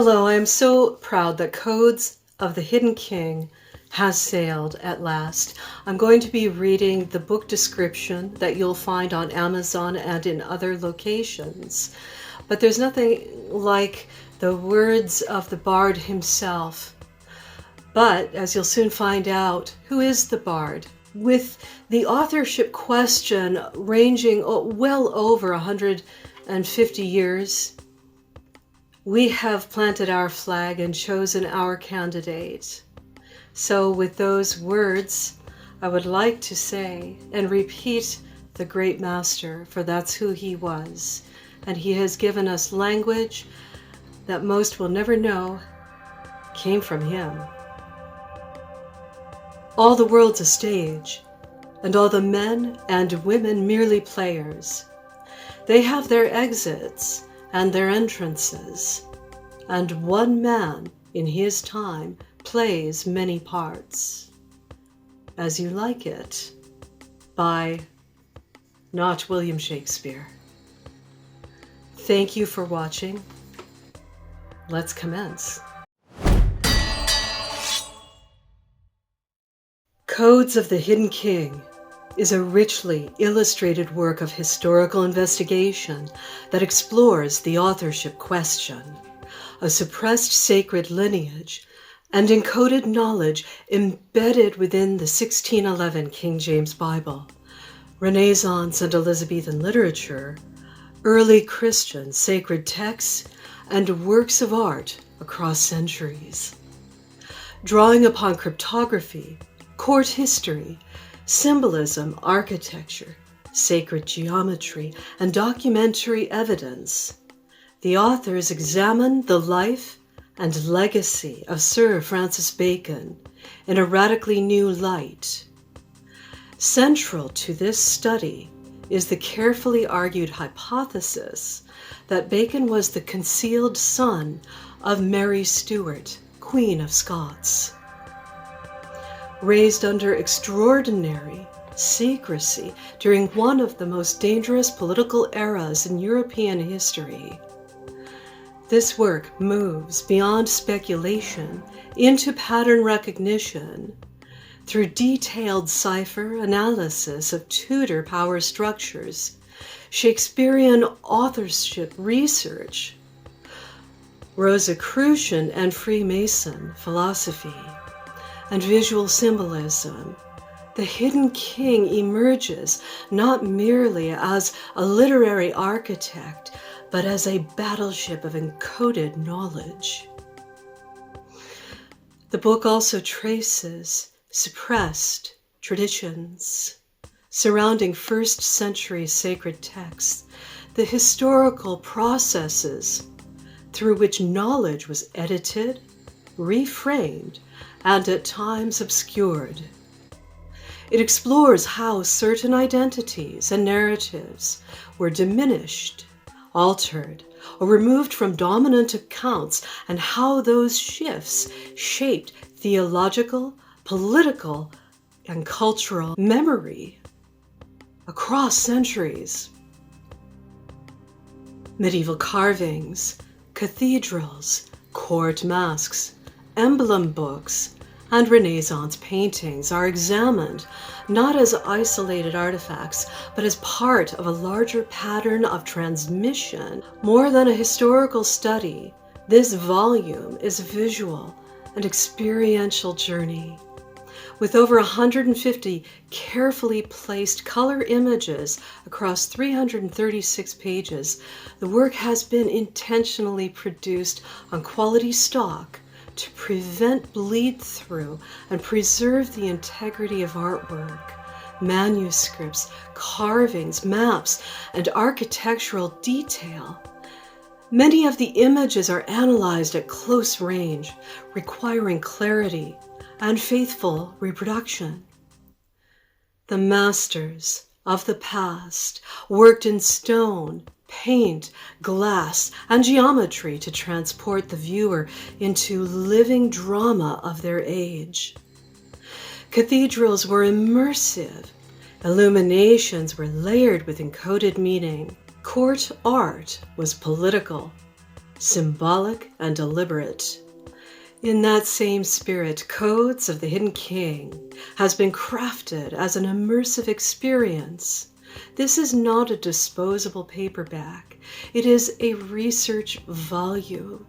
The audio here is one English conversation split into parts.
Hello, I am so proud that Codes of the Hidden King has sailed at last. I'm going to be reading the book description that you'll find on Amazon and in other locations. But there's nothing like the words of the bard himself. But as you'll soon find out, who is the bard? With the authorship question ranging well over 150 years, we have planted our flag and chosen our candidate. So with those words, I would like to say and repeat the great master, for that's who he was. And he has given us language that most will never know came from him. All the world's a stage, and all the men and women merely players. They have their exits and their entrances, and one man in his time plays many parts. As You Like It, by not William Shakespeare. Thank you for watching. Let's commence. Codes of the Hidden King is a richly illustrated work of historical investigation that explores the authorship question, a suppressed sacred lineage, and encoded knowledge embedded within the 1611 King James Bible, Renaissance and Elizabethan literature, early Christian sacred texts, and works of art across centuries. Drawing upon cryptography, court history, symbolism, architecture, sacred geometry, and documentary evidence, the authors examine the life and legacy of Sir Francis Bacon in a radically new light. Central to this study is the carefully argued hypothesis that Bacon was the concealed son of Mary Stuart, Queen of Scots. Raised under extraordinary secrecy during one of the most dangerous political eras in European history, this work moves beyond speculation into pattern recognition through detailed cipher analysis of Tudor power structures, Shakespearean authorship research, Rosicrucian and Freemason philosophy, and visual symbolism. The Hidden King emerges not merely as a literary architect, but as a battleship of encoded knowledge. The book also traces suppressed traditions surrounding first century sacred texts, the historical processes through which knowledge was edited, reframed, and at times obscured. It explores how certain identities and narratives were diminished, altered, or removed from dominant accounts, and how those shifts shaped theological, political, and cultural memory across centuries. Medieval carvings, cathedrals, court masks, emblem books, and Renaissance paintings are examined not as isolated artifacts, but as part of a larger pattern of transmission. More than a historical study, this volume is a visual and experiential journey. With over 150 carefully placed color images across 336 pages, the work has been intentionally produced on quality stock to prevent bleed-through and preserve the integrity of artwork, manuscripts, carvings, maps, and architectural detail. Many of the images are analyzed at close range, requiring clarity and faithful reproduction. The masters of the past worked in stone, paint, glass, and geometry to transport the viewer into living drama of their age. Cathedrals were immersive. Illuminations were layered with encoded meaning. Court art was political. symbolic and deliberate. In that same spirit, Codes of the Hidden King has been crafted as an immersive experience. This is not a disposable paperback. It is a research volume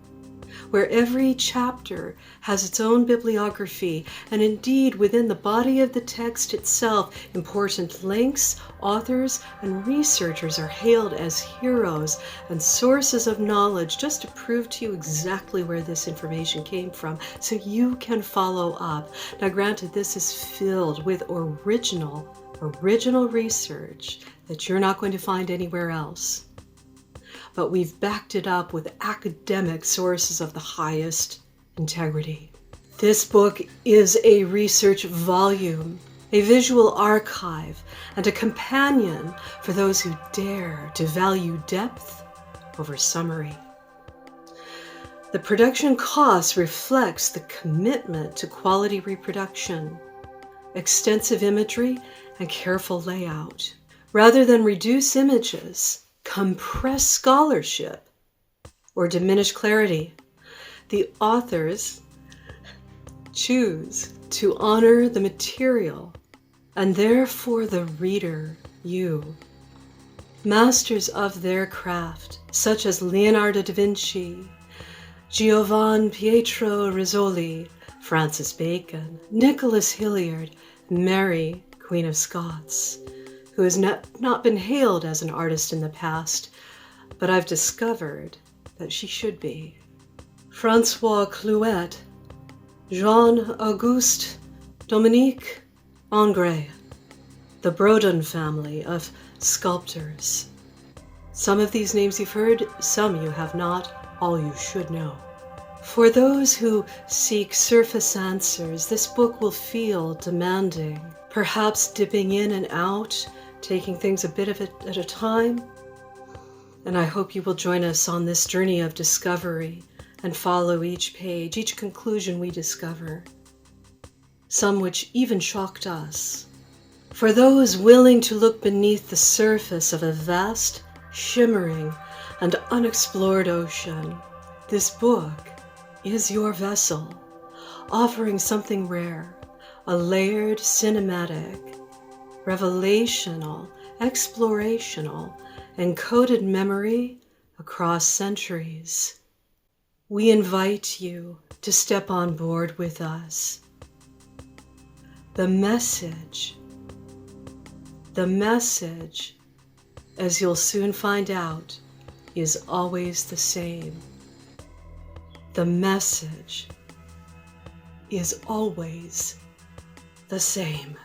where every chapter has its own bibliography, and indeed within the body of the text itself, important links, authors, and researchers are hailed as heroes and sources of knowledge just to prove to you exactly where this information came from so you can follow up. Now granted, this is filled with original research that you're not going to find anywhere else. But we've backed it up with academic sources of the highest integrity. This book is a research volume, a visual archive, and a companion for those who dare to value depth over summary. The production cost reflects the commitment to quality reproduction, extensive imagery, and careful layout. Rather than reduce images, compress scholarship, or diminish clarity, the authors choose to honor the material and therefore the reader, you. Masters of their craft, such as Leonardo da Vinci, Giovan Pietro Rizzoli, Francis Bacon, Nicholas Hilliard, Mary, Queen of Scots, who has not been hailed as an artist in the past, but I've discovered that she should be. Francois Clouet, Jean-Auguste Dominique Ingres, the Brodin family of sculptors. Some of these names you've heard, some you have not, all you should know. For those who seek surface answers, this book will feel demanding, perhaps dipping in and out, taking things a bit of it at a time. And I hope you will join us on this journey of discovery and follow each page, each conclusion we discover, some which even shocked us. For those willing to look beneath the surface of a vast, shimmering, and unexplored ocean, this book is your vessel, offering something rare, a layered cinematic, revelational, explorational, encoded memory across centuries. We invite you to step on board with us. The message, as you'll soon find out, is always the same. The message is always the same.